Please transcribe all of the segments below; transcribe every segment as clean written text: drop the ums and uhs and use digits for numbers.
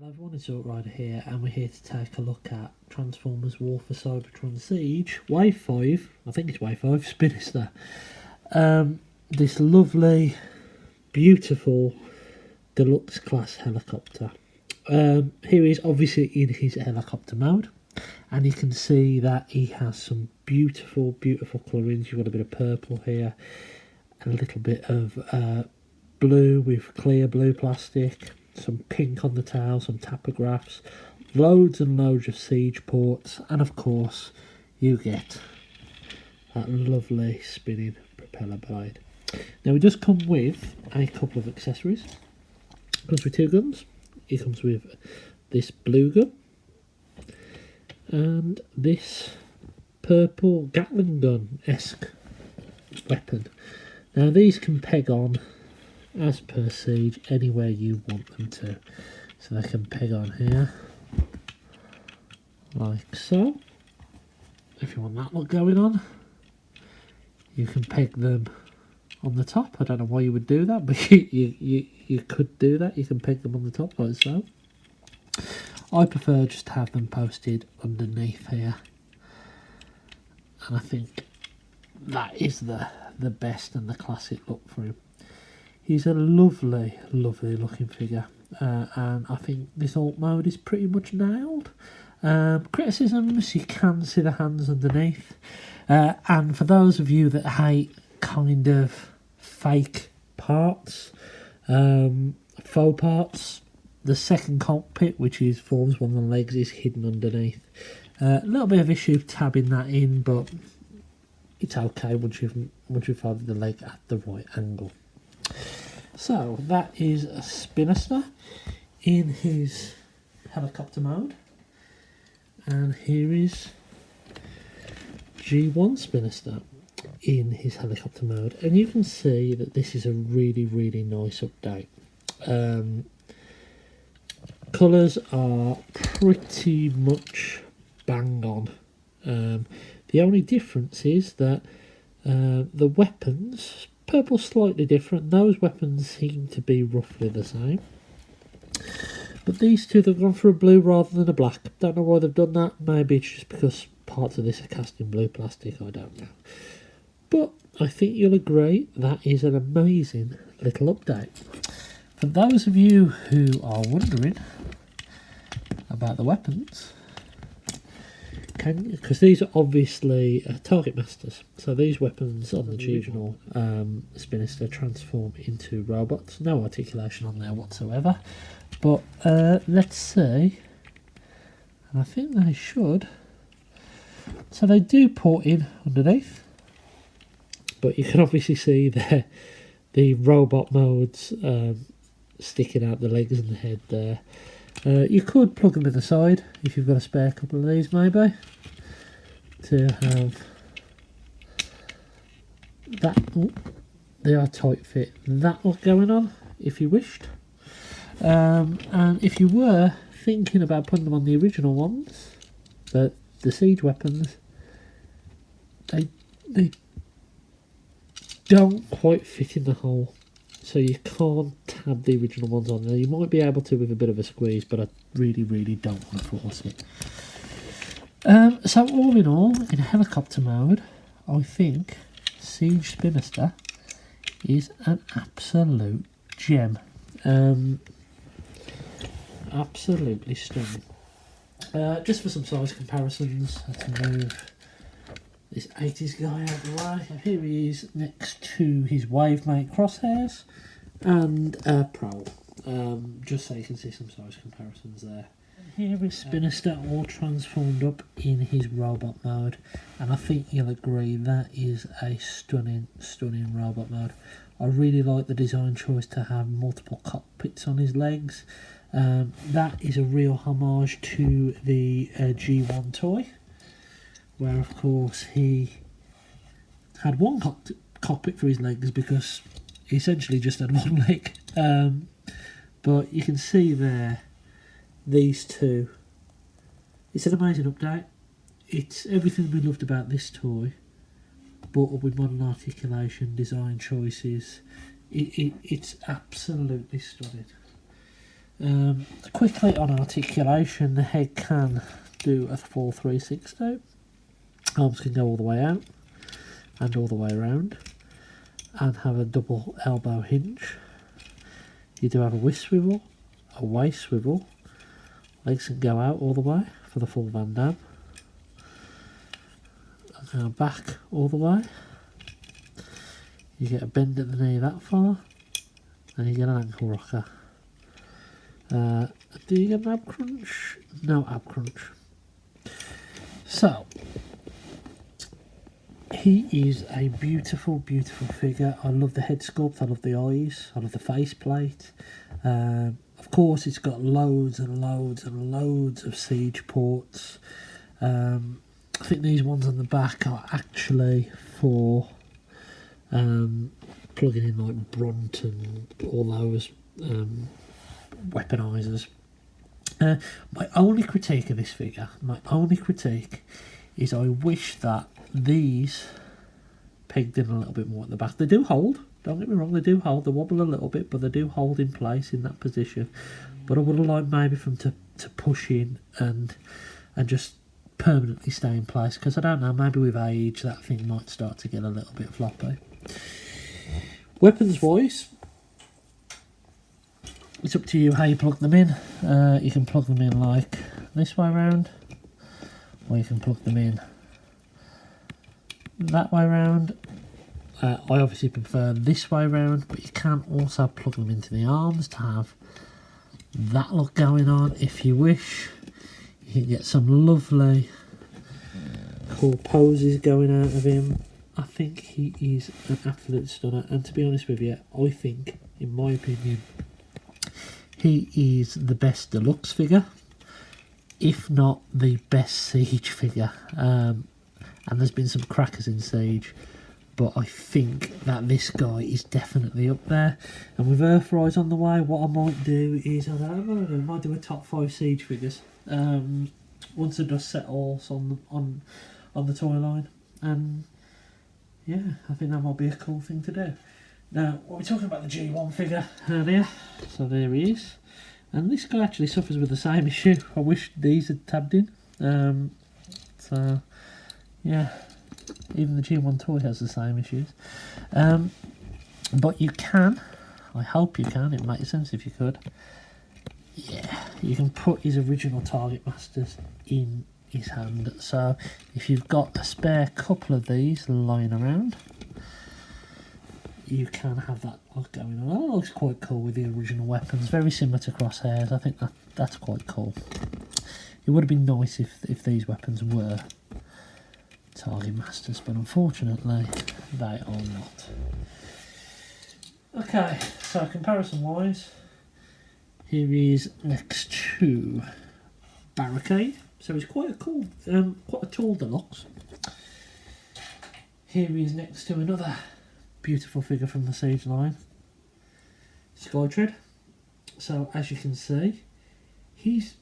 Hello everyone, it's Outrider here, and we're here to take a look at Transformers War for Cybertron Siege, Wave 5, I think it's Wave 5, Spinister. This lovely, beautiful, deluxe class helicopter. Here he is obviously in his helicopter mode, and you can see that he has some beautiful, beautiful colourings. You've got a bit of purple here, a little bit of blue with clear blue plastic, some pink on the tail, some tachographs, loads and loads of siege ports, and of course you get that lovely spinning propeller blade. Now it does come with a couple of accessories. It comes with two guns. It comes with this blue gun and this purple Gatling gun-esque weapon. Now these can peg on as per Siege anywhere you want them to. So they can peg on here like so. If you want that look going on, you can peg them on the top. I don't know why you would do that, but you could do that. You can peg them on the top like so. I prefer just to have them posted underneath here, and I think that is the best and the classic look for him. He's a lovely, lovely looking figure, and I think this alt mode is pretty much nailed. Criticisms, you can see the hands underneath, and for those of you that hate kind of fake parts, faux parts, the second cockpit, which forms one of the legs, is hidden underneath. A little bit of issue tabbing that in, but it's okay once you've folded the leg at the right angle. So that is a Spinister in his helicopter mode, and here is G1 Spinister in his helicopter mode, and you can see that this is a really, really nice update. Colours are pretty much bang on. The only difference is that the weapons, purple's slightly different. Those weapons seem to be roughly the same. But these two, they've gone for a blue rather than a black. Don't know why they've done that. Maybe it's just because parts of this are cast in blue plastic. I don't know. But I think you'll agree that is an amazing little update. For those of you who are wondering about the weapons, because these are obviously target masters, so these weapons on the original Spinister transform into robots. No articulation on there whatsoever, but let's see, and I think they should. So they do port in underneath, but you can obviously see there the robot modes sticking out the legs and the head there. You could plug them in the side if you've got a spare couple of these, maybe, to have that. Oh, they are tight fit. That look going on if you wished, and if you were thinking about putting them on the original ones, but the siege weapons, they don't quite fit in the hole. So you can't tab the original ones on there. You might be able to with a bit of a squeeze, but I really, really don't want to force it. So all in all, in helicopter mode, I think Siege Spinister is an absolute gem. Absolutely stunning. Just for some size comparisons, let's move this 80s guy out of the way. Here he is next to his Wavemate crosshairs and Prowl, just so you can see some size comparisons there. Here is Spinister all transformed up in his robot mode, and I think you'll agree that is a stunning, stunning robot mode. I really like the design choice to have multiple cockpits on his legs. That is a real homage to the G1 toy, where of course he had one cockpit for his legs because he essentially just had one leg. But you can see there, these two. It's an amazing update. It's everything we loved about this toy, but with modern articulation, design choices. It's absolutely stunning. Quickly on articulation, the head can do a full 360. Arms can go all the way out and all the way around, and have a double elbow hinge. You do have a wrist swivel, a waist swivel. Legs can go out all the way for the full Van Damme. And back all the way. You get a bend at the knee that far, and you get an ankle rocker. Do you get an ab crunch? No ab crunch. So, he is a beautiful, beautiful figure. I love the head sculpt, I love the eyes, I love the faceplate. Of course, it's got loads and loads and loads of siege ports. I think these ones on the back are actually for plugging in like brunt and all those weaponizers. My only critique of this figure, is I wish that these pegged in a little bit more at the back. They do hold, don't get me wrong, they do hold, they wobble a little bit, but they do hold in place in that position. But I would have liked maybe for them to push in and just permanently stay in place, because I don't know, maybe with age that thing might start to get a little bit floppy. Weapons wise, it's up to you how you plug them in. You can plug them in like this way round, or you can plug them in that way round. I obviously prefer this way round, but you can also plug them into the arms to have that look going on if you wish. You can get some lovely cool poses going out of him. I think he is an absolute stunner, and to be honest with you, I think, in my opinion, he is the best deluxe figure, if not the best Siege figure. And there's been some crackers in Siege, but I think that this guy is definitely up there. And with Earthrise on the way, what I might do is, I might do a top 5 Siege figures. Once the dust settles on the toy line. And yeah, I think that might be a cool thing to do. Now, we're talking about the G1 figure earlier, so there he is. And this guy actually suffers with the same issue. I wish these had tabbed in. So, yeah, even the G1 toy has the same issues. But you can, I hope you can, it makes sense if you could. Yeah, you can put his original Target Masters in his hand. So, if you've got a spare couple of these lying around, you can have that look going on. That looks quite cool with the original weapons, very similar to Crosshairs. I think that's quite cool. It would have been nice if these weapons were Target Masters, but unfortunately they are not. Okay, so comparison wise, here is next to Barricade. So it's quite a cool, quite a tall deluxe. Here he is next to another beautiful figure from the Siege line, Skytread. So as you can see, he's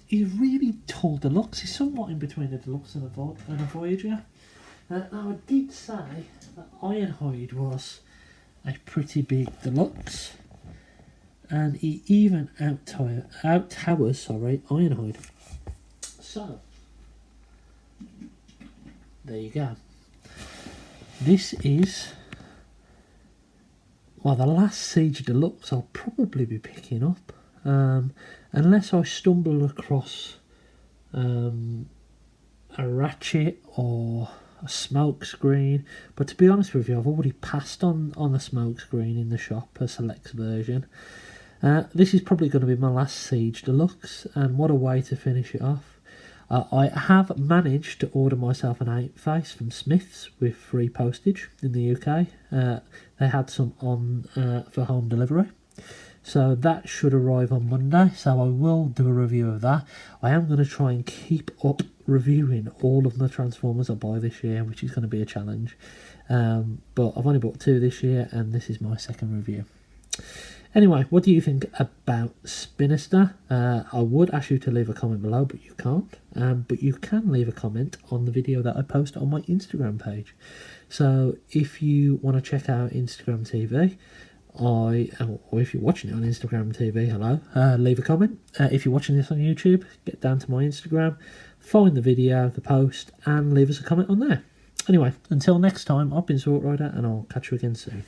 really tall deluxe. He's somewhat in between a deluxe and a Voyager. Now I did say that Ironhide was a pretty big deluxe, and he even out-towers Ironhide. So there you go. This is, well, the last Siege Deluxe I'll probably be picking up, unless I stumble across a Ratchet or a smoke screen. But to be honest with you, I've already passed on a smoke screen in the shop, a Selects version. This is probably going to be my last Siege Deluxe, and what a way to finish it off. I have managed to order myself an 8-face from Smith's with free postage in the UK. They had some on for home delivery. So that should arrive on Monday, so I will do a review of that. I am going to try and keep up reviewing all of the Transformers I buy this year, which is going to be a challenge. But I've only bought 2 this year, and this is my second review. Anyway, what do you think about Spinister? I would ask you to leave a comment below, but you can't. But you can leave a comment on the video that I post on my Instagram page. So if you want to check out Instagram TV, or if you're watching it on Instagram TV, hello, leave a comment. If you're watching this on YouTube, get down to my Instagram, find the video, the post, and leave us a comment on there. Anyway, until next time, I've been Sword Rider, and I'll catch you again soon.